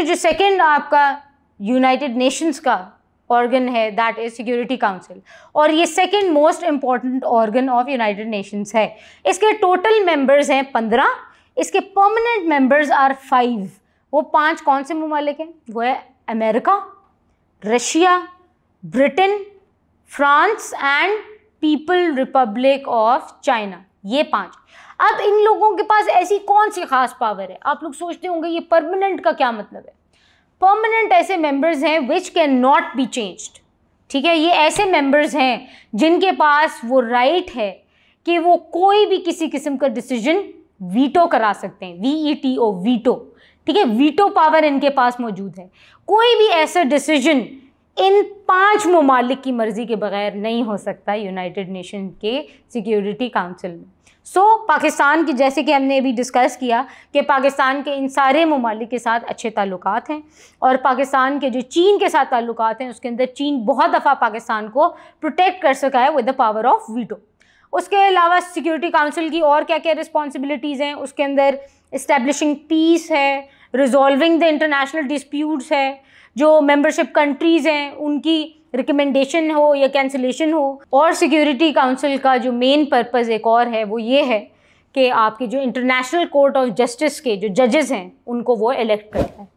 अच्छा, जो सेकंड आपका यूनाइटेड नेशंस का ऑर्गन है दैट इज सिक्योरिटी काउंसिल, और ये second most important organ of United Nations है। इसके टोटल मेंबर्स हैं 15, इसके परमानेंट मेंबर्स आर 5। वो 5 कौन से ममालिक हैं? वो है America, Russia, Britain, France and people Republic of China, ये 5। अब इन लोगों के पास ऐसी कौन सी खास पावर है? आप लोग सोचते होंगे ये परमानेंट का क्या मतलब है। परमानेंट ऐसे मेंबर्स हैं which can not be changed, ठीक है। ये ऐसे मेंबर्स हैं जिनके पास वो राइट है कि वो कोई भी किसी किस्म का डिसीजन वीटो करा सकते हैं, VETO, वीटो, ठीक है। वीटो पावर इनके पास मौजूद है। कोई भी ऐसा डिसीजन इन 5 ममालिक की मर्जी के बगैर नहीं हो सकता यूनाइटेड नेशन के सिक्योरिटी काउंसिल में। पाकिस्तान की, जैसे कि हमने अभी डिस्कस किया कि पाकिस्तान के इन सारे ममालिक के साथ अच्छे ताल्लुकात हैं, और पाकिस्तान के जो चीन के साथ ताल्लुकात हैं उसके अंदर चीन बहुत दफ़ा पाकिस्तान को प्रोटेक्ट कर सका है with the power of veto. उसके अलावा सिक्योरिटी काउंसिल की और क्या क्या रिस्पॉन्सिबिलिटीज़ हैं? उसके अंदर इस्टेब्लिशिंग पीस है, रिजॉल्विंग द इंटरनेशनल डिस्प्यूट्स है, जो मेंबरशिप कंट्रीज़ हैं उनकी रिकमेंडेशन हो या कैंसिलेशन हो, और सिक्योरिटी काउंसिल का जो मेन पर्पज़ एक और है वो ये है कि आपके जो इंटरनेशनल कोर्ट ऑफ जस्टिस के जो जजेस हैं उनको वो इलेक्ट करता है।